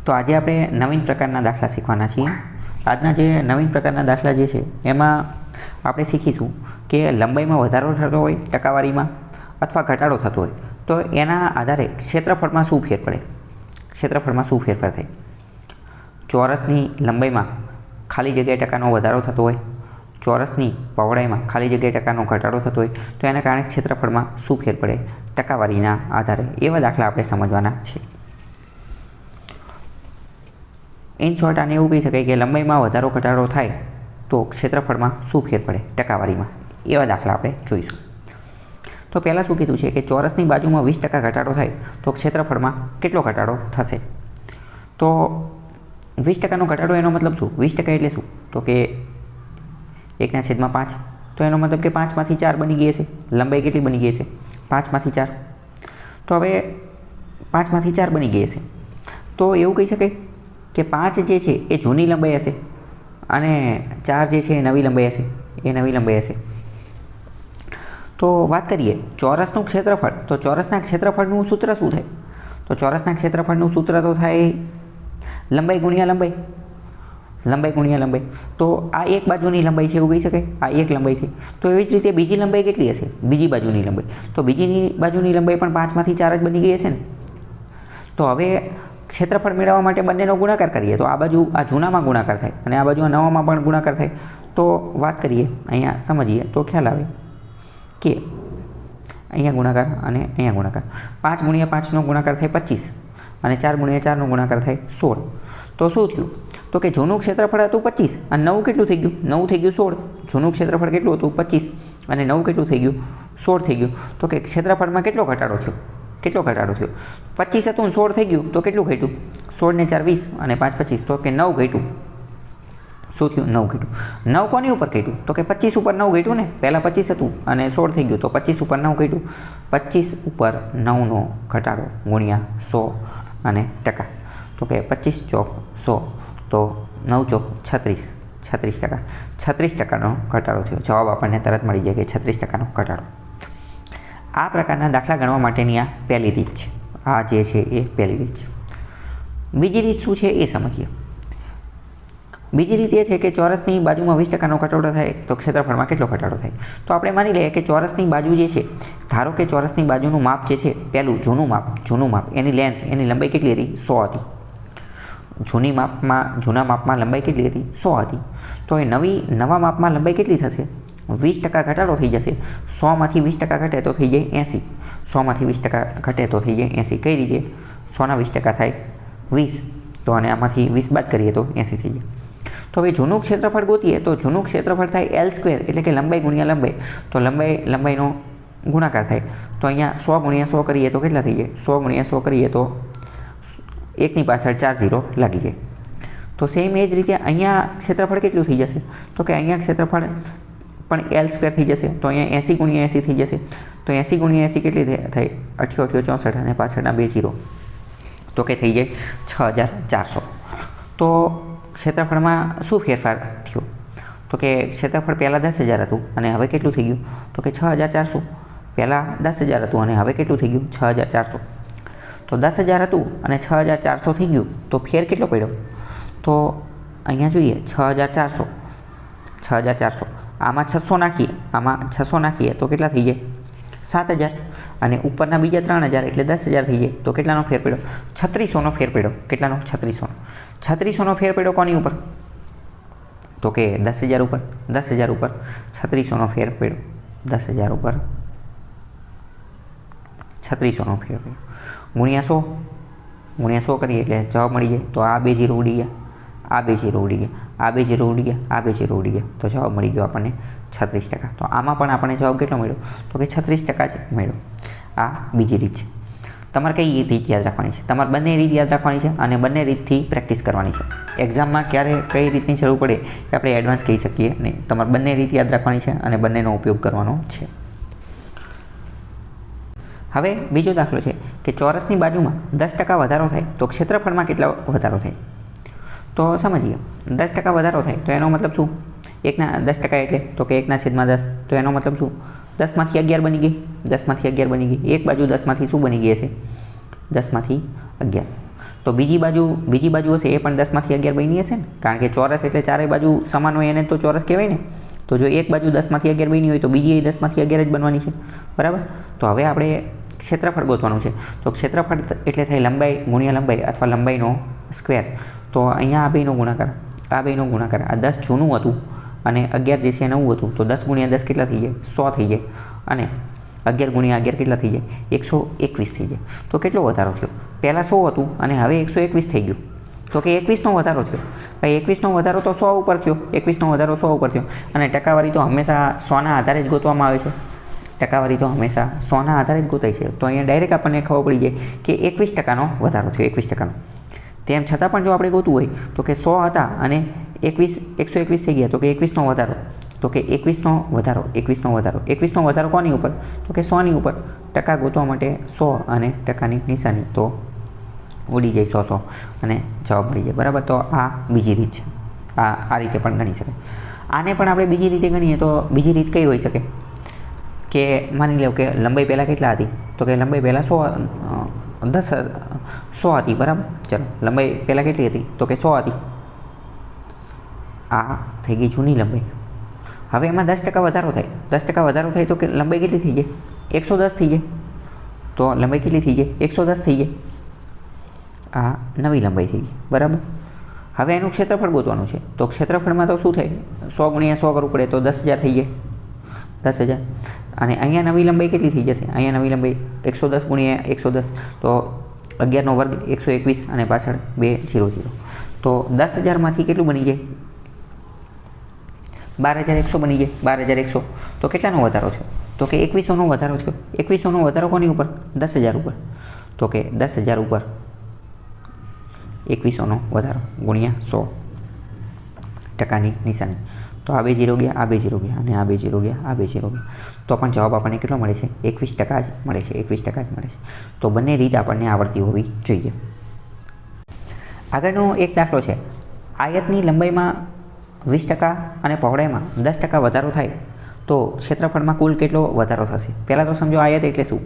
તો આજે આપણે નવીન પ્રકારના દાખલા શીખવાના છીએ। આજના જે નવીન પ્રકારના દાખલા જે છે એમાં આપણે શીખીશું કે લંબાઈમાં વધારો થતો હોય ટકાવારીમાં અથવા ઘટાડો થતો હોય તો એના આધારે ક્ષેત્રફળમાં શું ફેર પડે, ક્ષેત્રફળમાં શું ફેરફાર થાય। ચોરસની લંબાઈમાં ખાલી જગ્યાએ ટકાનો વધારો થતો હોય, ચોરસની પહોળાઈમાં ખાલી જગ્યાએ ટકાનો ઘટાડો થતો હોય તો એના કારણે ક્ષેત્રફળમાં શું ફેર પડે ટકાવારીના આધારે, એવા દાખલા આપણે સમજવાના છે। ઇન શોર્ટ આને એવું કહી શકાય કે લંબાઈમાં વધારો ઘટાડો થાય તો ક્ષેત્રફળમાં શું ફેર પડે ટકાવારીમાં, એવા દાખલા આપણે જોઈશું। તો પહેલાં શું કીધું છે કે ચોરસની બાજુમાં 20% ઘટાડો થાય તો ક્ષેત્રફળમાં કેટલો ઘટાડો થશે। તો 20%નો ઘટાડો એનો મતલબ શું, 20% એટલે શું, તો કે 1/5, તો એનો મતલબ કે 5માંથી 4 બની ગઈ હશે। લંબાઈ કેટલી બની ગઈ હશે, 5માંથી 4। તો હવે 5માંથી 4 બની ગઈ હશે તો એવું કહી શકાય કે 5 જે છે એ જૂની લંબાઈ હશે અને 4 જે છે એ નવી લંબાઈ હશે, એ નવી લંબાઈ હશે। તો વાત કરીએ ચોરસનું ક્ષેત્રફળ, તો ચોરસના ક્ષેત્રફળનું સૂત્ર શું થાય, તો ચોરસના ક્ષેત્રફળનું સૂત્ર તો થાય લંબાઈ ગુણ્યા લંબાઈ, લંબાઈ ગુણ્યા લંબાઈ। તો આ એક બાજુની લંબાઈ છે એવું કહી શકાય, આ એક લંબાઈ થઈ। તો એવી જ રીતે બીજી લંબાઈ કેટલી હશે, બીજી બાજુની લંબાઈ, તો બીજી બાજુની લંબાઈ પણ 5માંથી 4 જ બની ગઈ હશે ને। તો હવે ક્ષેત્રફળ મેળવવા માટે બંનેનો ગુણાકાર કરીએ તો આ બાજુ આ જૂનામાં ગુણાકાર થાય અને આ બાજુ આ નવામાં પણ ગુણાકાર થાય। તો વાત કરીએ અહીંયા સમજીએ તો ખ્યાલ આવે કે અહીંયા ગુણાકાર અને અહીંયા ગુણાકાર, 5 ગુણ્યા 5નો ગુણાકાર થાય 25 અને 4 ગુણ્યા 4નો ગુણાકાર થાય 16। તો શું થયું, તો કે જૂનું ક્ષેત્રફળ હતું 25 અને નવું કેટલું થઈ ગયું, નવું થઈ ગયું 16। જૂનું ક્ષેત્રફળ કેટલું હતું 25 અને નવું કેટલું થઈ ગયું 16 થઈ ગયું। તો કે ક્ષેત્રફળમાં કેટલો ઘટાડો થયો, કેટલો ઘટાડો થયો, 25 હતું 16 થઈ ગયું તો કેટલું ઘટ્યું, 16 ને 4 20 અને 5 25, તો કે 9 ઘટ્યું। શું થયું, 9 ઘટ્યું। 9 કોની ઉપર ઘટ્યું, તો કે 25 ઉપર 9 ઘટ્યું ને, પહેલાં 25 હતું અને 16 થઈ ગયું તો 25 ઉપર 9 ઘટ્યું। 25 ઉપર 9નો ઘટાડો ગુણ્યા 100 અને ટકા, તો કે 25 ચોક 100 તો 9 ચોક 36, 36%, 36%નો ઘટાડો થયો। જવાબ આપણને તરત મળી જાય કે 36%નો ઘટાડો। આ પ્રકારના દાખલા ગણવા માટેની આ પહેલી રીત છે, આ જે છે એ પહેલી રીત છે। બીજી રીત શું છે એ સમજીએ। બીજી રીત એ છે કે ચોરસની બાજુમાં 20%નો ઘટાડો થાય તો ક્ષેત્રફળમાં કેટલો ઘટાડો થાય। તો આપણે માની લઈએ કે ચોરસની બાજુ જે છે, ધારો કે ચોરસની બાજુનું માપ જે છે પહેલું જૂનું માપ એની લેન્થ, એની લંબાઈ કેટલી હતી, 100 હતી। જૂના માપમાં લંબાઈ કેટલી હતી, 100 હતી। તો એ નવા માપમાં લંબાઈ કેટલી થશે, 20% ઘટાડો થઈ જશે। 100માંથી 20% ઘટે તો થઈ જાય 80, 100માંથી 20% ઘટે તો થઈ જાય 80। કઈ રીતે, 100ના 20% થાય 20, તો અને આમાંથી 20 બાદ કરીએ તો 80 થઈ જાય। તો હવે જૂનું ક્ષેત્રફળ ગોતીએ તો જૂનું ક્ષેત્રફળ થાય L² એટલે કે લંબાઈ ગુણ્યા લંબાઈ, તો લંબાઈનો ગુણાકાર થાય તો અહીંયા 100 ગુણ્યા 100 કરીએ તો કેટલા થઈ જાય, 100 ગુણ્યા 100 કરીએ તો 1ની પાછળ 4 0 લાગી જાય। તો સેમ એ જ રીતે અહીંયા ક્ષેત્રફળ કેટલું થઈ જશે, તો કે અહીંયા ક્ષેત્રફળ પણ L² થઈ જશે, તો અહીંયા 80 ગુણ્યા 80 થઈ જશે। તો 80 ગુણ્યા 80 કેટલી થાય, 88 64 અને પાછળના 2 0, તો કે થઈ જાય 6400। તો ક્ષેત્રફળમાં શું ફેરફાર થયો, તો કે ક્ષેત્રફળ પહેલાં 10,000 હતું અને હવે કેટલું થઈ ગયું, તો કે 6400। પહેલાં 10,000 હતું અને હવે કેટલું થઈ ગયું 6400। તો 10,000 હતું અને 6400 થઈ ગયું તો ફેર કેટલો પડ્યો, તો અહીંયા જોઈએ 6400, 6400 આમાં 600 નાખીએ તો કેટલા થઈ જાય 7,000 અને ઉપરના બીજા 3,000 એટલે 10,000 થઈ જાય। તો કેટલાનો ફેર પડ્યો, 3600નો ફેર પડ્યો। કેટલાનો, 3600નો ફેર પડ્યો કોની ઉપર, તો કે 10,000 ઉપર, 10,000 ઉપર 3600નો ફેર પડ્યો, 10,000 ઉપર 3600નો ફેર પડ્યો ગુણ્યા 100 કરીએ એટલે જવાબ મળી જાય। તો આ 2 0 ઉડી ગયા, આ 2 0 ઉડી ગયા, આ 2 0 ઉડી ગયા, આ 2 0 ઉડી ગયા, તો જવાબ મળી ગયો આપણને 36%। તો આમાં પણ આપણને જવાબ કેટલો મળ્યો, તો કે 36% જ મળ્યો। આ બીજી રીત છે। તમારે કઈ રીત યાદ રાખવાની છે, તમારે બંને રીત યાદ રાખવાની છે અને બંને રીતથી પ્રેક્ટિસ કરવાની છે। એક્ઝામમાં ક્યારે કઈ રીતની જરૂર પડે એ આપણે એડવાન્સ કહી શકીએ નહીં, તમારે બંને રીત યાદ રાખવાની છે અને બંનેનો ઉપયોગ કરવાનો છે। હવે બીજો દાખલો છે કે ચોરસની બાજુમાં 10% વધારો થાય તો ક્ષેત્રફળમાં કેટલો વધારો થાય। તો સમજીએ, 10% વધારો થાય તો એનો મતલબ શું, 10% એટલે તો કે 1/10, તો એનો મતલબ શું, 10માંથી 11 બની ગઈ, 10માંથી 11 બની ગઈ। એક બાજુ 10માંથી શું બની ગઈ હશે, 10માંથી 11। તો બીજી બાજુ હશે એ પણ 10માંથી 11 બની હશે ને, કારણ કે ચોરસ એટલે ચારેય બાજુ સમાન હોય એને તો ચોરસ કહેવાય ને. તો જો એક બાજુ 10માંથી 11 બની હોય તો બીજી 10માંથી 11 જ બનવાની છે, બરાબર. તો હવે આપણે ક્ષેત્રફળ ગોતવાનું છે. તો ક્ષેત્રફળ એટલે થાય લંબાઈ ગુણ્યા લંબાઈ અથવા લંબાઈનો સ્ક્વેર. તો અહીંયા આ બેનો ગુણાકાર, આ 10 જૂનું હતું અને 11 જે છે એ નવું હતું. તો 10 ગુણ્યા 10 કેટલા થઈ જાય? 100 થઈ જાય. અને 11 ગુણ્યા 11 કેટલા થઈ જાય? 121 થઈ જાય. તો કેટલો વધારો થયો? પહેલાં 100 હતું અને હવે 121 થઈ ગયું. તો કે 21નો વધારો થયો. ભાઈ 21નો વધારો તો 100 ઉપર થયો. 21નો વધારો 100 ઉપર થયો. અને ટકાવારી તો હંમેશા 100ના આધારે જ ગોતવામાં આવે છે. ટકાવારી તો હંમેશા 100ના આધારે જ ગોતાય છે. તો અહીંયા ડાયરેક્ટ આપણને ખબર પડી જાય કે 21% વધારો થયો, 21%. તેમ છતાં પણ જો આપણે ગોતવું હોય તો કે 100 હતા અને 121 થઈ ગયા, તો કે 21નો વધારો. તો કે 21નો વધારો કોની ઉપર? તો કે 100ની ઉપર. ટકા ગોતવા માટે 100 અને ટકાની નિશાની તો ઉડી જાય 100 અને જવાબ મળી જાય, બરાબર. તો આ બીજી રીત છે. આ રીતે પણ ગણી શકાય. આને પણ આપણે બીજી રીતે ગણીએ તો બીજી રીત કઈ હોઈ શકે કે માની લો કે લંબાઈ પહેલાં કેટલા હતી? તો કે લંબાઈ પહેલાં 100 હતી, બરાબર. ચલો, લંબાઈ પહેલાં કેટલી હતી? તો કે 100 હતી. આ થઈ ગઈ જૂની લંબાઈ. હવે એમાં 10% વધારો થાય. 10% વધારો થાય તો કે લંબાઈ કેટલી થઈ જાય? 110 થઈ જાય. તો લંબાઈ કેટલી થઈ જાય? 110 થઈ જાય. આ નવી લંબાઈ થઈ ગઈ, બરાબર. હવે એનું ક્ષેત્રફળ ગોતવાનું છે. તો ક્ષેત્રફળમાં તો શું થાય? 100 ગુણ્યા 100 કરવું પડે તો 10,000 થઈ જાય, 10,000. અને અહીંયા નવી લંબાઈ કેટલી થઈ જશે? અહીંયા નવી લંબાઈ 110 ગુણ્યા 110 તો 11નો વર્ગ 121 અને પાછળ 200. તો 10,000માંથી કેટલું બની જાય? 12,100 બની જાય. 12,100. તો કેટલાનો વધારો થયો? તો કે 2100નો વધારો થયો. 2100નો વધારો કોની ઉપર? 10,000 ઉપર. તો કે 10,000 ઉપર 2100નો વધારો ગુણ્યા 100 ટકાની નિશાની. તો આ 2 0 ગયા, આ 2 0 ગયા અને આ 2 0 ગયા, આ 2 0 ગયા. તો પણ જવાબ આપણને કેટલો મળે છે? 21% જ મળે છે. 21% જ મળે છે. તો બંને રીત આપણને આવડતી હોવી જોઈએ. આગળનો એક દાખલો છે. આયતની લંબાઈમાં 20% અને પહોળાઈમાં 10% વધારો થાય તો ક્ષેત્રફળમાં કુલ કેટલો વધારો થશે? પહેલાં તો સમજો આયત એટલે શું?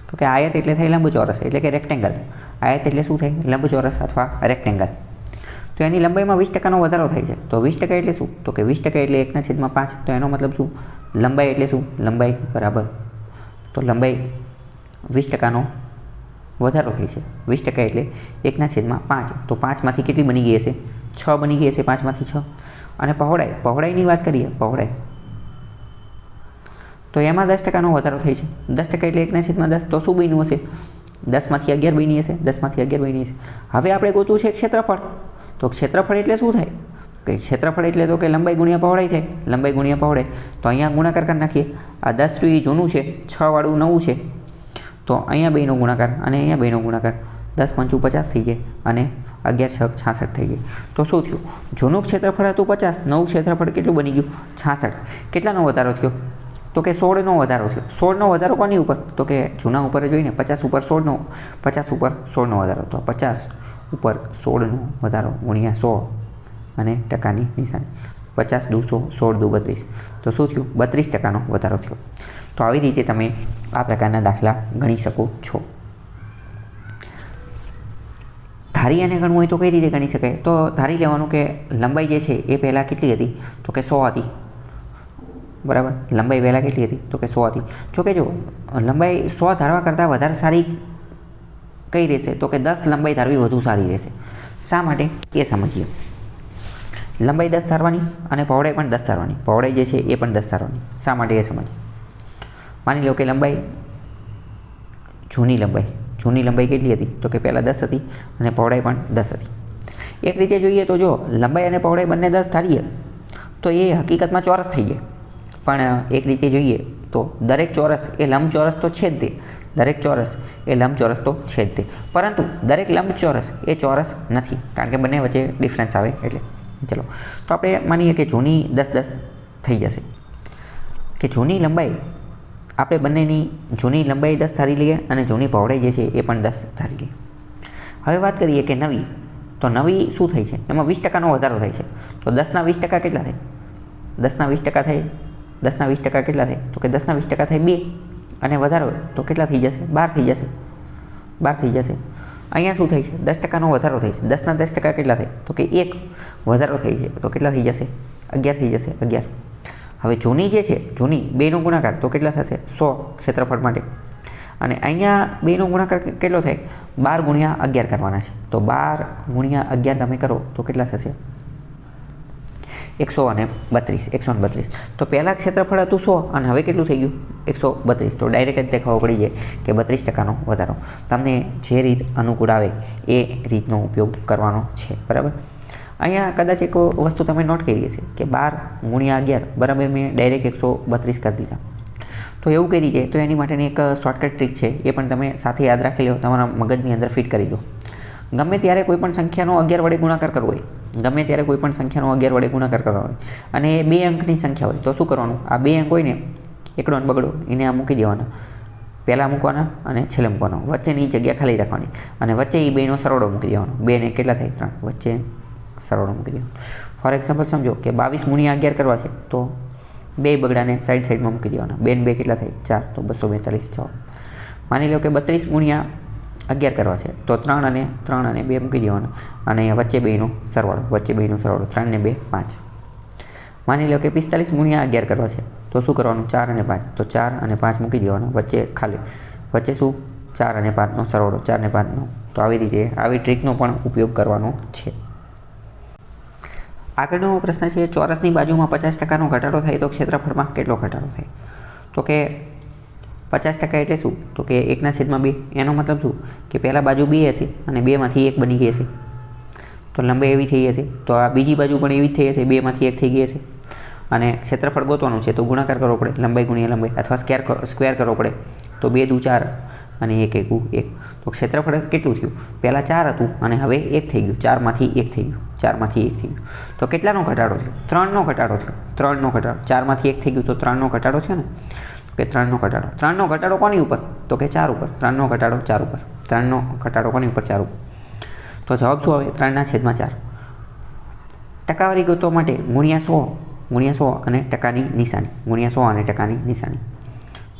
તો કે આયત એટલે થાય લંબચોરસ, એટલે કે રેક્ટેંગલ. આયત એટલે શું થાય? લંબચોરસ અથવા રેક્ટેંગલ. તો એની લંબાઈમાં 20%નો વધારો થાય છે. તો 20% એટલે શું? તો કે 20% એટલે 1/5. તો એનો મતલબ શું? લંબાઈ એટલે શું? લંબાઈ બરાબર, તો લંબાઈ 20%નો વધારો થાય છે. 20% એટલે 1/5. તો 5માંથી કેટલી બની ગઈ હશે? 6 બની ગઈ હશે. 5માંથી 6. અને પહોળાઈની વાત કરીએ, પહોળાઈ તો એમાં 10%નો વધારો થાય છે. 10% એટલે 1/10. તો શું બન્યું હશે? 10માંથી 11 બની હશે. 10માંથી 11 બની હશે. હવે આપણે ગોતવું છે ક્ષેત્રફળ. તો ક્ષેત્રફળ એટલે શું થાય? કે ક્ષેત્રફળ એટલે તો કે લંબાઈ ગુણ્યા પહોળાઈ થાય. લંબાઈ ગુણ્યા પહોળાઈ. તો અહીંયા ગુણાકાર કરી નાખીએ. આ 10 એ જૂનું છે, 6 વાળું નવું છે. તો અહીંયા 2નો ગુણાકાર અને અહીંયા 2નો ગુણાકાર. 10 × 5 = 50 થઈ જાય અને 11 × 6 = 66 થઈ જાય. તો શું થયું? જૂનું ક્ષેત્રફળ હતું 50, નવું ક્ષેત્રફળ કેટલું બની ગયું? 66. કેટલાનો વધારો થયો? તો કે 16નો વધારો થયો. 16નો વધારો કોની ઉપર? તો કે જૂના ઉપર જોઈને 50 ઉપર 16નો, 50 ઉપર 16નો વધારો. તો 50 ઉપર 16નો વધારો ગુણ્યા 100 અને ટકાની નિશાની. 50 × 2 = 100, 16 × 2 = 32. તો શું થયું? 32%નો વધારો થયો. તો આવી રીતે તમે આ પ્રકારના દાખલા ગણી શકો છો. ધારી અને ગણવું હોય તો કઈ રીતે ગણી શકાય? તો ધારી લેવાનું કે લંબાઈ જે છે એ પહેલાં કેટલી હતી? તો કે 100 હતી, બરાબર. લંબાઈ પહેલાં કેટલી હતી? તો કે 100 હતી. જો કે જો લંબાઈ 100 ધારવા કરતાં વધારે સારી કઈ રહેશે? તો કે 10 લંબાઈ ધારવી વધુ સારી રહેશે. શા માટે એ સમજીએ. લંબાઈ 10 ધારવાની અને પહોળાઈ પણ 10 ધારવાની. પહોળાઈ જે છે એ પણ 10 ધારવાની. શા માટે એ સમજીએ. માની લો કે લંબાઈ જૂની લંબાઈ કેટલી હતી? તો કે પહેલાં 10 હતી અને પહોળાઈ પણ 10 હતી. એક રીતે જોઈએ તો જો લંબાઈ અને પહોળાઈ બંને 10 ધારીએ તો એ હકીકતમાં ચોરસ થઈ જાય. પણ એક રીતે જોઈએ તો દરેક ચોરસ એ લંબચોરસ તો છે જ તે. દરેક ચોરસ એ લંબચોરસ તો છે જ તે. પરંતુ દરેક લંબચોરસ એ ચોરસ નથી, કારણ કે બંને વચ્ચે ડિફરન્સ આવે એટલે. ચલો, તો આપણે માનીએ કે જૂની 10 થઈ જશે. કે જૂની લંબાઈ આપણે બંનેની જૂની લંબાઈ 10 ધારી લઈએ અને જૂની પહોળાઈ જે છે એ પણ 10 ધારી લઈએ. હવે વાત કરીએ કે નવી. તો નવી શું થાય છે? એમાં 20%નો વધારો થાય છે. તો 10ના 20% કેટલા થાય? 10ના 20% થાય. 10ના 20% કેટલા થાય? તો કે 10ના 20% થાય 2 અને વધારો તો કેટલા થઈ જશે? 12 થઈ જશે. 12 થઈ જશે. અહીંયા શું થાય છે? 10% વધારો થાય છે. 10 ના 10% કેટલા થાય? તો કે 1 વધારો થઈ છે, તો કેટલા થઈ જશે? 11 થઈ જશે. 11. હવે જૂની જે છે, જૂની 2નો ગુણાકાર તો કેટલા થશે? 100 ક્ષેત્રફળ માટે. અને અહીંયા 2નો ગુણાકાર કેટલો થાય? 12 ગુણ્યા 11 કરવાના છે. તો 12 ગુણ્યા 11 તમે કરો તો કેટલા થશે? 132. તો પહેલાં ક્ષેત્રફળ હતું 100 અને હવે કેટલું થઈ ગયું? 132. તો ડાયરેક્ટ જ દેખાવો પડી જાય કે 32%નો વધારો. તમને જે રીત અનુકૂળ આવે એ રીતનો ઉપયોગ કરવાનો છે, બરાબર. અહીંયા કદાચ એક વસ્તુ તમે નોટ કરી હશે કે 12 ગુણ્યા 11 બરાબર મેં ડાયરેક્ટ 132 કરી દીધા. તો એવું કરી દે તો એની માટેની એક શોર્ટકટ ટ્રીક છે, એ પણ તમે સાથે યાદ રાખી લો, તમારા મગજની અંદર ફિટ કરી દો. ગમે ત્યારે કોઈ પણ સંખ્યાનો 11 વડે ગુણાકાર કરવો હોય, ગમે ત્યારે કોઈ પણ સંખ્યાનો 11 વડે ગુણાકાર કરવો હોય અને એ 2 અંકની સંખ્યા હોય તો શું કરવાનું? આ 2 અંક હોય ને, એકડો અને બગડો, એને આ મૂકી દેવાના. પહેલાં મૂકવાના અને છેલ્લે મૂકવાનો. વચ્ચેની જગ્યા ખાલી રાખવાની અને વચ્ચે એ 2નો સરવાળો મૂકી દેવાનો. 2 ને કેટલા થાય? 3. વચ્ચે સરવાળો મૂકી દેવાનો. ફોર એક્ઝામ્પલ સમજો કે 22 ગુણ્યા 11 કરવા છે તો 2 બગડાને સાઈડમાં મૂકી દેવાના. 2 ને 2 કેટલા થાય? 4. તો 242 જવાબ. માની લો કે 32 ગુણ્યા 11 કરવા છે તો 3 અને 2 મૂકી દેવાના અને વચ્ચે 2નો સરવાળો. 3 ને 2 5. માની લો કે 45 ગુણ્યા 11 કરવા છે તો શું કરવાનું? 4 અને 5. તો 4 અને 5 મૂકી દેવાના. વચ્ચે ખાલી. વચ્ચે શું? 4 અને 5નો સરવાળો. 4 ને 5નો. તો આવી રીતે આવી ટ્રીકનો પણ ઉપયોગ કરવાનો છે. આગળનો પ્રશ્ન છે, ચોરસની બાજુમાં 50%નો ઘટાડો થાય તો ક્ષેત્રફળમાં કેટલો ઘટાડો થાય? તો કે 50% એટલે શું? તો કે 1/2. એનો મતલબ શું? કે પહેલાં બાજુ 2 હશે અને 2માંથી 1 બની ગઈ હશે તો લંબાઈ એવી થઈ હશે. તો આ બીજી બાજુ પણ એવી જ થઈ હશે, 2માંથી 1 થઈ ગઈ હશે. અને ક્ષેત્રફળ ગોતવાનું છે તો ગુણાકાર કરવો પડે, લંબાઈ ગુણ્યા લંબાઈ, અથવા સ્ક્વેર કરવો પડે. તો 2 દુ 4 અને 1 એકુ 1. તો ક્ષેત્રફળ કેટલું થયું? પહેલાં 4 હતું અને હવે 1 થઈ ગયું. 4માંથી 1 થઈ ગયું. 4માંથી 1 થઈ ગયું. તો કેટલાનો ઘટાડો થયો? 3નો ઘટાડો થયો. 3નો ઘટાડો. 4માંથી 1 થઈ ગયું તો 3નો ઘટાડો થયો ને. કે 3નો ઘટાડો. 3નો ઘટાડો કોની ઉપર? તો કે 4 ઉપર. 3નો ઘટાડો 4 ઉપર. 3નો ઘટાડો કોની ઉપર? 4 ઉપર. તો જવાબ શું આવે? 3/4. ટકાવારી ગોતવા માટે ગુણ્યા 100 અને ટકાની નિશાની. ગુણ્યા 100 અને ટકાની નિશાની.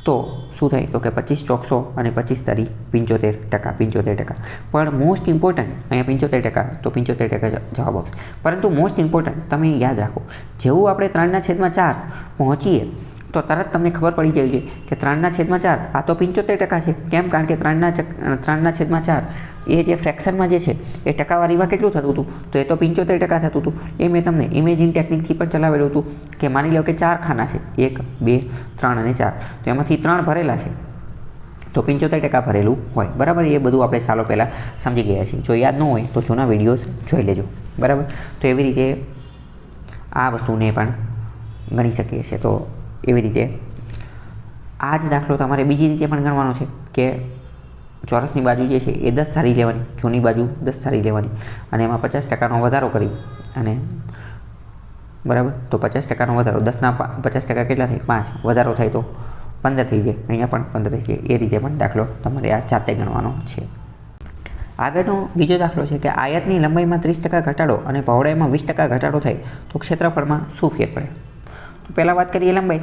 તો શું થાય? તો કે 25 ચોક 100 અને 25 તારી 75%. 75%. પણ મોસ્ટ ઇમ્પોર્ટન્ટ અહીંયા 75%, તો 75% જવાબ આવશે. પરંતુ મોસ્ટ ઇમ્પોર્ટન્ટ તમે યાદ રાખો, જેવું આપણે 3/4 પહોંચીએ તો તરત તમને ખબર પડી જવી જોઈએ કે 3/4 આ તો 75% છે. કેમ? કારણ કે 3/4 એ જે ફ્રેક્શનમાં જે છે એ ટકાવારીમાં કેટલું થતું હતું? તો એ તો 75% થતું હતું. એ મેં તમને ઇમેજિન ટેકનિકથી પણ ચલાવેલું હતું કે માની લો કે 4 ખાના છે, 1 2 3 અને 4. તો એમાંથી 3 ભરેલા છે તો 75% ભરેલું હોય, બરાબર. એ બધું આપણે સાલો પહેલાં સમજી ગયા છીએ. જો યાદ ન હોય તો જૂના વિડીયોઝ જોઈ લેજો, બરાબર. તો એવી રીતે આ વસ્તુને પણ ગણી શકીએ છીએ. તો એવી રીતે આ જ દાખલો તમારે બીજી રીતે પણ ગણવાનો છે કે ચોરસની બાજુ જે છે એ 10 ધારી લેવાની, જૂની બાજુ 10 ધારી લેવાની અને એમાં 50%નો વધારો કરી અને બરાબર. તો 50%નો વધારો, 10ના 50% કેટલા થાય? 5. વધારો થાય તો 15 થઈ જાય. અહીંયા પણ 15 થઈ જાય. એ રીતે પણ દાખલો તમારે આ જાતે ગણવાનો છે. આગળનો બીજો દાખલો છે કે આયતની લંબાઈમાં 30% ઘટાડો અને પહોળાઈમાં 20% ઘટાડો થાય તો ક્ષેત્રફળમાં શું ફેર પડે? તો પહેલાં વાત કરીએ લંબાઈ.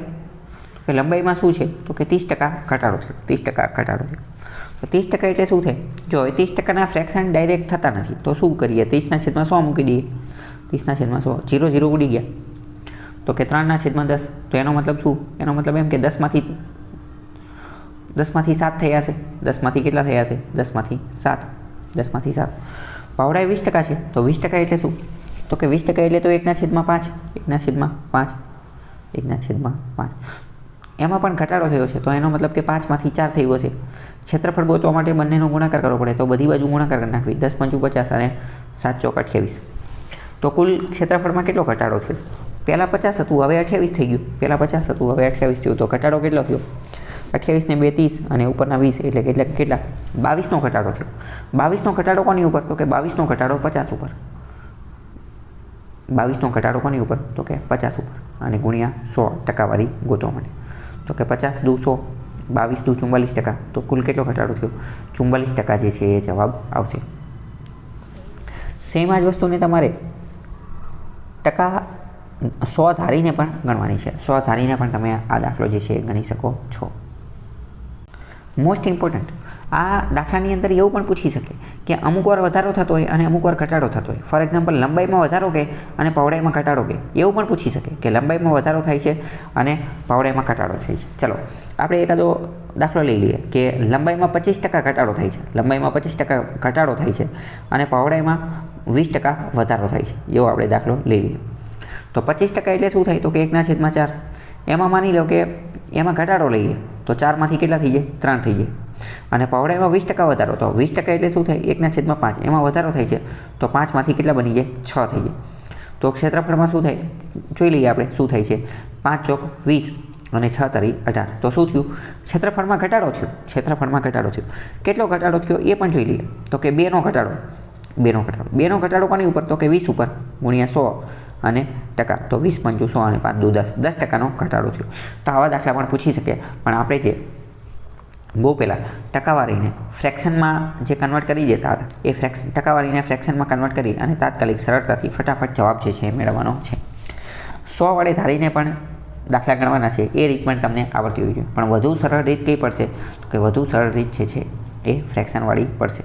કે લંબાઈમાં શું છે? તો કે 30% ઘટાડો થયો. 30% ઘટાડો થયો. તો 30% એટલે શું થાય? જો હવે 30%ના ફ્રેક્શન ડાયરેક્ટ થતા નથી તો શું કરીએ? 30/100 મૂકી દઈએ. 30/100 0 0 ઉડી ગયા. તો કે 3/10. તો એનો મતલબ શું? એનો મતલબ એમ કે 10માંથી 7 થયા હશે. 10માંથી કેટલા થયા હશે? 10માંથી 7. 10માંથી 7. પહોળાઈ 20% છે તો 20% એટલે શું? તો કે 20% એટલે તો 1/5. 1/5. 1/5. એમાં પણ ઘટાડો થયો છે તો એનો મતલબ કે 5માંથી 4 થયું હશે. ક્ષેત્રફળ ગોતવા માટે બંનેનો ગુણાકાર કરવો પડે તો બધી બાજુ ગુણાકાર કરી નાખવી. 10 × 5 = 50 અને 7 ચોક 28. તો કુલ ક્ષેત્રફળમાં કેટલો ઘટાડો થયો? પહેલાં 50 હતું, હવે 28 થઈ ગયું. પહેલાં 50 હતું, હવે 28 થયું. તો ઘટાડો કેટલો થયો? 28 ને 2 30 અને ઉપરના 20 એટલે કેટલા? 22નો ઘટાડો થયો. 22નો ઘટાડો કોની ઉપર? તો કે 22નો ઘટાડો 50 ઉપર. 22નો ઘટાડો કોની ઉપર? તો કે 50 ઉપર. અને ગુણ્યા 100 ટકાવારી ગોતવા માટે. તો કે 50 દુ 100, 22 દુ 44%. તો કુલ કેટલો ઘટાડો થયો? 44% જે છે એ જવાબ આવશે. સેમ આ જ વસ્તુને તમારે ટકા 100 ધારીને પણ ગણવાની છે. 100 ધારીને પણ તમે આ દાખલો જે છે એ ગણી શકો છો. મોસ્ટ ઇમ્પોર્ટન્ટ આ દાખલાની અંદર એવું પણ પૂછી શકે કે અમુક વાર વધારો થતો હોય અને અમુક વાર ઘટાડો થતો હોય. ફોર એક્ઝામ્પલ લંબાઈમાં વધારો કે અને પહોળાઈમાં ઘટાડો કે એવું પણ પૂછી શકે કે લંબાઈમાં વધારો થાય છે અને પહોળાઈમાં ઘટાડો થાય છે. ચલો આપણે એકાદો દાખલો લઈ લઈએ કે લંબાઈમાં 25% ઘટાડો થાય છે, લંબાઈમાં 25% ઘટાડો થાય છે અને પહોળાઈમાં 20% વધારો થાય છે. એવો આપણે દાખલો લઈ લઈએ. તો 25% એટલે શું થાય? તો કે 1/4. એમાં માની લો કે એમાં ઘટાડો લઈએ તો 4માંથી કેટલા થઈ જાય? 3 થઈ જાય. અને પહોળાઈમાં 20% વધારો, તો 20% એટલે શું થાય? 1/5. એમાં વધારો થાય છે તો 5માંથી કેટલા બની જાય? 6 થઈ જાય. તો ક્ષેત્રફળમાં શું થાય જોઈ લઈએ આપણે શું થાય છે. 5 ચોક 20 અને 6 તરી 18. તો શું થયું? ક્ષેત્રફળમાં ઘટાડો થયો. ક્ષેત્રફળમાં ઘટાડો થયો. કેટલો ઘટાડો થયો એ પણ જોઈ લઈએ. તો કે 2નો ઘટાડો. 2નો ઘટાડો કોની ઉપર? તો કે 20 ઉપર ગુણ્યા 100 અને ટકા. તો 20 × 5 100 અને 5 × 2 10. 10%નો ઘટાડો થયો. તો આવા દાખલા પણ પૂછી શકે. પણ આપણે જે બહુ પહેલાં ટકાવારીને ફ્રેક્શનમાં જે કન્વર્ટ કરી દેતા હતા એ ટકાવારીને ફ્રેક્શનમાં કન્વર્ટ કરી અને તાત્કાલિક સરળતાથી ફટાફટ જવાબ જે છે એ મેળવવાનો છે. 100 વડે ધારીને પણ દાખલા ગણવાના છે. એ રીત પણ તમને આવડતી હોવી જોઈએ. પણ વધુ સરળ રીત કઈ પડશે? તો કે વધુ સરળ રીત જે છે એ ફ્રેક્શનવાળી પડશે.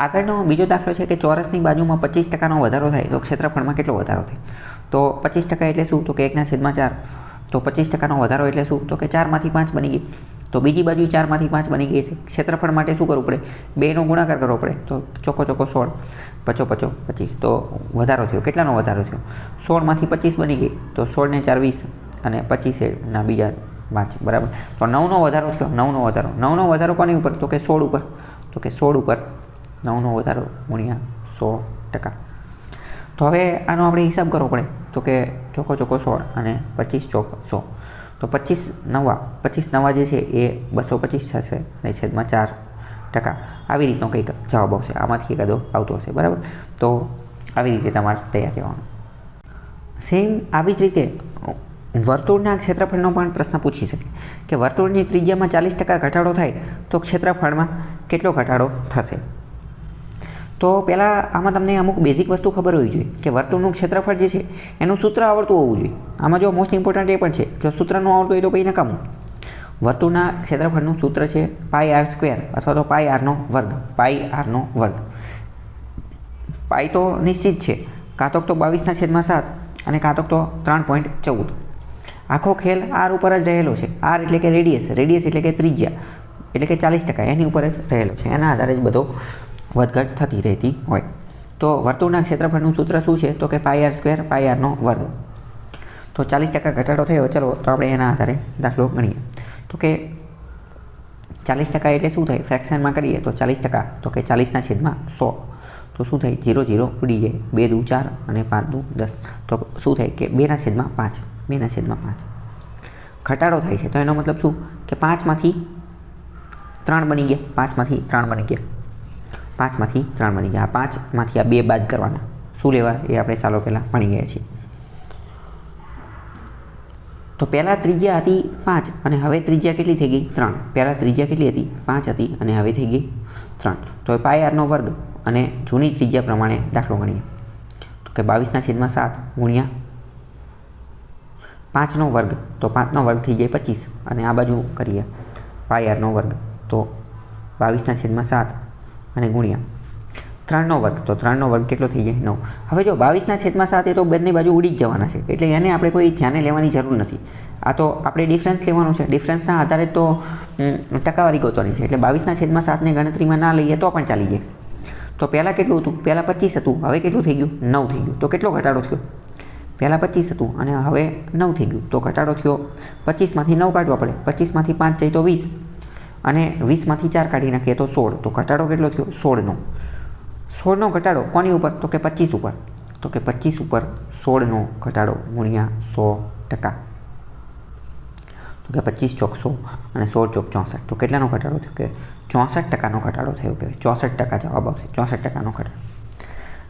આગળનો બીજો દાખલો છે કે ચોરસની બાજુમાં 25%નો વધારો થાય તો ક્ષેત્રફળમાં કેટલો વધારો થાય? તો 25% એટલે શું? તો કે 1/4. તો 25%નો વધારો એટલે શું? તો કે 4માંથી 5 બની ગઈ. તો બીજી બાજુ 4માંથી 5 બની ગઈ છે. ક્ષેત્રફળ માટે શું કરવું પડે? 2નો ગુણાકાર કરવો પડે. તો ચોકો 16, 5 25. તો વધારો થયો. કેટલાનો વધારો થયો? 16માંથી 25 બની ગઈ. તો 16 ને 4 20 અને 25 ના બીજા 5 બરાબર. તો 9નો વધારો થયો. 9નો વધારો કોની ઉપર? તો કે 16 ઉપર. તો કે 16 ઉપર 9નો વધારો ગુણ્યા 100%. તો હવે આનો આપણે હિસાબ કરવો પડે. તો કે ચોકો 16 અને 25 ચોક 100. તો 25 નવા જે છે એ 225 થશે અને છેદમાં 4%. આવી રીતનો કંઈક જવાબ આવશે. આમાંથી એકાદો આવતો હશે બરાબર. તો આવી રીતે તમારે તૈયાર રહેવાનું. સેમ આવી જ રીતે વર્તુળના ક્ષેત્રફળનો પણ પ્રશ્ન પૂછી શકે કે વર્તુળની ત્રિજ્યામાં 40% ઘટાડો થાય તો ક્ષેત્રફળમાં કેટલો ઘટાડો થશે? તો પહેલાં આમાં તમને અમુક બેઝિક વસ્તુ ખબર હોવી જોઈએ કે વર્તુળનું ક્ષેત્રફળ જે છે એનું સૂત્ર આવડતું હોવું જોઈએ. આમાં જો મોસ્ટ ઇમ્પોર્ટન્ટ એ પણ છે જો સૂત્ર ન આવડતું હોય તો પછી નકામું. વર્તુળના ક્ષેત્રફળનું સૂત્ર છે πr² અથવા તો πr². πr². પાઈ તો નિશ્ચિત છે. કાં તો 22/7 અને કાં તો 3.14. આખો ખેલ આર ઉપર જ રહેલો છે. આર એટલે કે રેડિયસ એટલે કે ત્રિજ્યા એટલે કે 40% એની ઉપર જ રહેલો છે. એના આધારે જ બધો વધઘટ થતી રહેતી હોય. તો વર્તુળના ક્ષેત્રફળનું સૂત્ર શું છે? તો કે πr². πr². તો 40% ઘટાડો થયો. ચલો તો આપણે એના આધારે દાખલો ગણીએ. તો કે 40% એટલે શું થાય? ફ્રેક્શનમાં કરીએ તો 40%. તો કે 40/100. તો શું થાય? 0 0 ઉડી જાય. 2 × 4 અને 5 × 10. તો શું થાય કે 2/5. 2/5 ઘટાડો થાય છે. તો એનો મતલબ શું કે 5માંથી 3 બની ગયા. 5માંથી 3 બની ગયા. 5માંથી 3 બની ગયા. આ 5માંથી આ 2 બાદ કરવાના. શું લેવા એ આપણે સાલો પહેલાં ભણી ગયા છીએ. તો પહેલાં ત્રિજ્યા હતી 5 અને હવે ત્રિજ્યા કેટલી થઈ ગઈ? 3. પહેલાં ત્રિજ્યા કેટલી હતી? 5 હતી અને હવે થઈ ગઈ 3. તો πr² અને જૂની ત્રિજ્યા પ્રમાણે દાખલો ગણીએ. તો કે 22/7 ગુણ્યા 5² તો 5² થઈ જાય 25 અને આ બાજુ કરીએ πr². તો 22/7 અને ગુણ્યા 3² તો 3² કેટલો થઈ જાય? 9. હવે જો 22/7 એ તો બંને બાજુ ઉડી જ જવાના છે એટલે એને આપણે કોઈ ધ્યાને લેવાની જરૂર નથી. આ તો આપણે ડિફરન્સ લેવાનો છે. ડિફરન્સના આધારે તો ટકાવારી ગોતવાની છે. એટલે 22/7ને ગણતરીમાં ના લઈએ તો પણ ચાલી જાય. તો પહેલાં કેટલું હતું? પહેલાં 25 હતું. હવે કેટલું થઈ ગયું? 9 થઈ ગયું. તો કેટલો ઘટાડો થયો? પહેલાં 25 હતું અને હવે 9 થઈ ગયું. તો ઘટાડો થયો. 25માંથી 9 કાઢવા પડે. 25માંથી 5 જાય તો 20 અને 20માંથી 4 કાઢી નાખીએ તો 16. તો ઘટાડો કેટલો થયો? 16નો. 16નો ઘટાડો કોની ઉપર? તો કે 25 ઉપર. તો કે 25 ઉપર 16નો ઘટાડો ગુણ્યા 100%. તો કે 25 ચોક 100 અને 16 ચોક 64. તો કેટલાનો ઘટાડો થયો? કે 64%નો ઘટાડો થયો. કે 64% જવાબ આવશે. 64%નો ઘટાડો.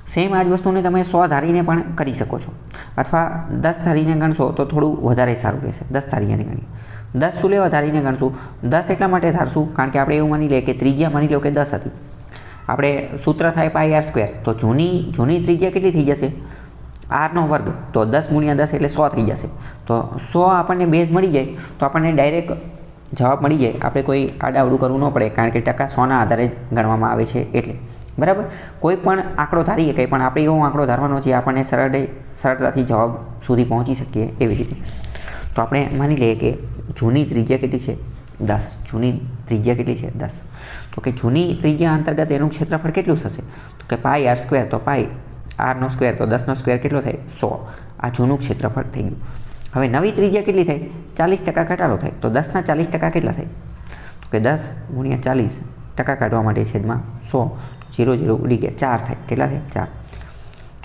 સેમ આ જ વસ્તુને તમે 100 ધારીને પણ કરી શકો છો અથવા 10 ધારીને ગણશો તો થોડું વધારે સારું રહેશે. 10 ધારીને ગણીએ. 10 શું લેવા ધારીને ગણશું? 10 એટલા માટે ધારશું કારણ કે આપણે એવું માની લઈએ કે ત્રિજ્યા માની લો કે 10 હતી. આપણે સૂત્ર થાય πr². તો જૂની ત્રિજ્યા કેટલી થઈ જશે? r². તો 10 × 10 એટલે 100 થઈ જશે. તો 100 આપણને બેઝ મળી જાય તો આપણને ડાયરેક્ટ જવાબ મળી જાય, આપણે કોઈ આડાવડું કરવું ન પડે, કારણ કે ટકા 100ના આધારે જ ગણવામાં આવે છે એટલે, બરાબર. કોઈ પણ આંકડો ધારીએ કંઈ પણ આપણે એવો આંકડો ધારવાનો જે આપણને સરળતાથી જવાબ સુધી પહોંચી શકીએ એવી રીતે. તો આપણે માની લઈએ કે જૂની ત્રિજ્યા કેટલી છે? 10. જૂની ત્રિજ્યા કેટલી છે? 10. તો કે જૂની ત્રિજ્યા અંતર્ગત એનું ક્ષેત્રફળ કેટલું થશે? તો કે પાઈ આર સ્ક્વેર, તો પાઈ આરનો સ્ક્વેર, તો 10નો સ્ક્વેર કેટલો થાય? 100. આ જૂનું ક્ષેત્રફળ થઈ ગયું. હવે નવી ત્રિજ્યા કેટલી થાય? 40% ઘટાડો થાય. તો 10ના 40% કેટલા થાય? તો કે 10 ગુણ્યા 40% કાઢવા માટે છેદમાં 100, 0 0 ઉડી ગયા, 4 થાય. કેટલા થાય? 4.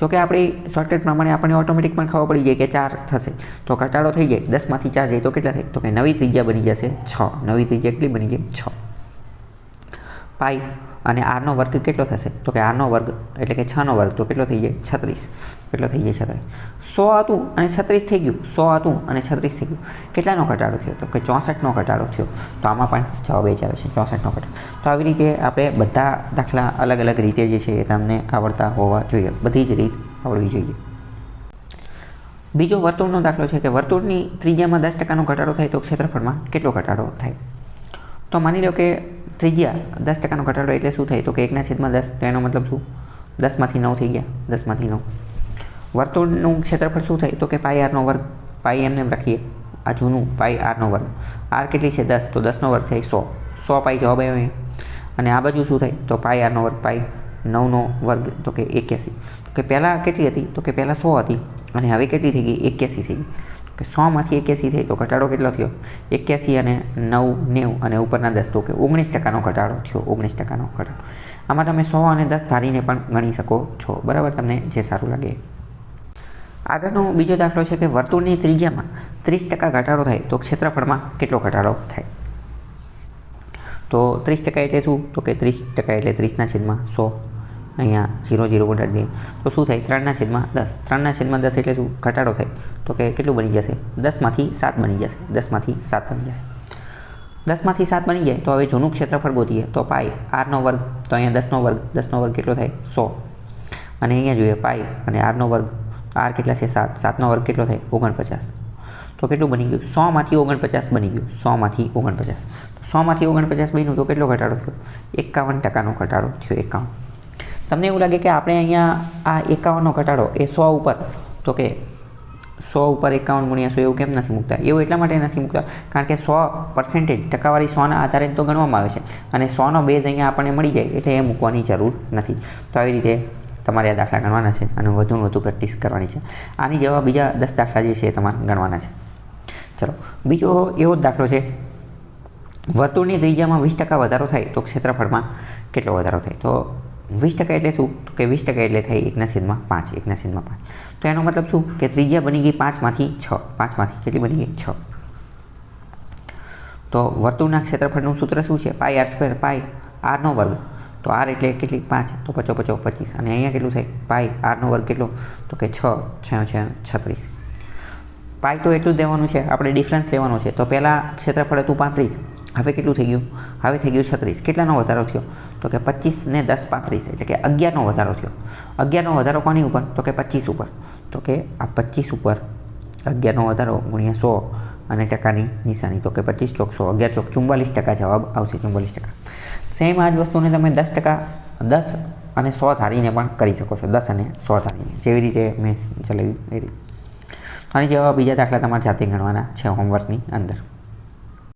જો કે આપણી શોર્ટકટ પ્રમાણે આપણને ઓટોમેટિક પણ ખબર પડી જાય કે 4 થશે, તો ઘટાડો થઈ જાય, 10માંથી 4 જાય તો કેટલા થાય? તો કે નવી ત્રિજ્યા બની જશે 6. નવી ત્રિજ્યા કેટલી બની ગઈ? 6. પાઈ અને આરનો વર્ગ કેટલો થશે? તો કે આરનો વર્ગ એટલે કે 6નો વર્ગ, તો કેટલો થઈ જાય? 36. કેટલો થઈ જાય? 36. 100 હતું અને 36 થઈ ગયું. 100 હતું અને 36 થઈ ગયું. કેટલાનો ઘટાડો થયો? તો કે 64નો ઘટાડો થયો. તો આમાં પણ જવાબ એ જ આવે છે, 64નો ઘટાડો. તો આવી રીતે આપણે બધા દાખલા અલગ અલગ રીતે જે છે એ તમને આવડતા હોવા જોઈએ, બધી જ રીત આવડવી જોઈએ. બીજો વર્તુળનો દાખલો છે કે વર્તુળની ત્રિજ્યામાં 10%નો ઘટાડો થાય તો ક્ષેત્રફળમાં કેટલો ઘટાડો થાય? તો માની લો કે ત્રિજ્યા 10%નો ઘટાડો એટલે શું થાય? તો કે 1/10. તો એનો મતલબ શું? 10માંથી 9 થઈ ગયા. 10માંથી 9. વર્તુળનું ક્ષેત્રફળ શું થાય? તો કે પાઈ આરનો વર્ગ. પાઈ એમને એમ રાખીએ, આ જૂનું પાઈ આરનો વર્ગ. આર કેટલી છે? 10. તો 10નો વર્ગ થાય 100. 100 પાઈ જવાબ આવ્યો અહીંયા. અને આ બાજુ શું થાય? તો પાઈ આરનો વર્ગ. પાઈ 9નો વર્ગ, તો કે 81. તો કે પહેલાં કેટલી હતી? તો કે પહેલાં 100 હતી અને હવે કેટલી થઈ ગઈ? 81 થઈ ગઈ. કે 100માંથી 81 થઈ તો ઘટાડો કેટલો થયો? 81 અને 9 90 અને ઉપરના 10, તો કે 19%નો ઘટાડો થયો. 19%નો ઘટાડો. આમાં તમે 100 અને 10 ધારીને પણ ગણી શકો છો, બરાબર, તમને જે સારું લાગે. આગળનો બીજો દાખલો છે કે વર્તુળની ત્રિજ્યામાં 30% ઘટાડો થાય તો ક્ષેત્રફળમાં કેટલો ઘટાડો થાય? તો 30% એટલે શું? તો કે 30% એટલે 30/100. અહીંયા 0 0 ઉડાડી દઈએ તો શું થાય? 3/10. 3/10 એટલે શું? ઘટાડો થાય. તો કે કેટલું બની જશે? 10માંથી 7 બની જશે. 10માંથી 7 બની જશે. 10માંથી 7 બની જાય તો હવે જૂનું ક્ષેત્રફળ ગોતીએ. તો પાઈ આરનો વર્ગ, તો અહીંયા 10નો વર્ગ. 10નો વર્ગ કેટલો થાય? 100. અને અહીંયા જોઈએ પાઈ અને આરનો વર્ગ. આર કેટલા છે? 7. 7નો વર્ગ કેટલો થાય? 49. તો કેટલું બની ગયું? 100માંથી 49 બની ગયું. 100માંથી 49. 100માંથી 49 બન્યું તો કેટલો ઘટાડો થયો? 51%નો ઘટાડો થયો. 51. તમને એવું લાગે કે આપણે અહીંયા આ 51નો ઘટાડો એ 100 ઉપર, તો કે 100 ઉપર 51 ગુણ્યા 100 એવું કેમ નથી મૂકતા? એવું એટલા માટે નથી મૂકતા કારણ કે 100% ટકાવારી 100ના આધારે તો ગણવામાં આવે છે અને 100નો બેઝ અહીંયા આપણને મળી જાય એટલે એ મૂકવાની જરૂર નથી. તો આવી રીતે તમારે આ દાખલા ગણવાના છે અને વધુ પ્રેક્ટિસ કરવાની છે. આની જેવા બીજા 10 દાખલા જે છે એ તમારે ગણવાના છે. ચલો, બીજો એવો જ દાખલો છે. વર્તુળની ત્રિજ્યામાં 20% વધારો થાય તો ક્ષેત્રફળમાં કેટલો વધારો થાય? તો 20% એટલે શું? તો કે 20% એટલે થાય 1/5. 1/5. તો એનો મતલબ શું? કે ત્રિજ્યા બની ગઈ 5માંથી 6. 5માંથી કેટલી બની ગઈ? 6. તો વર્તુળના ક્ષેત્રફળનું સૂત્ર શું છે? પાઈ આર સ્ક્વેર. પાઈ આરનો વર્ગ, તો આર એટલે કેટલી? 5. તો 5 5 25. અને અહીંયા કેટલું થાય? પાઈ આરનો વર્ગ કેટલો? તો કે 6 6 36. પાઈ તો એટલું જ દેવાનું છે, આપણે ડિફરન્સ લેવાનો છે. તો પહેલાં ક્ષેત્રફળ હતું 35, હવે કેટલું થઈ ગયું? હવે થઈ ગયું 36. કેટલાનો વધારો થયો? તો કે 25 ને 10 35, એટલે કે 11નો વધારો થયો. 11નો વધારો કોની ઉપર? તો કે 25 ઉપર. તો કે આ 25 ઉપર 11નો વધારો ગુણ્યા 100 અને ટકાની નિશાની, તો કે 25 ચોક 100, 11 ચોક 44% જવાબ આવશે. 44%. સેમ આ જ વસ્તુને તમે 10% 10 અને 100 ધારીને પણ કરી શકો છો. 10 અને 100 ધારીને, જેવી રીતે મેં ચલાવ્યું એ રીતે. આની જેવા બીજા દાખલા તમારે જાતે ગણવાના છે હોમવર્કની અંદર.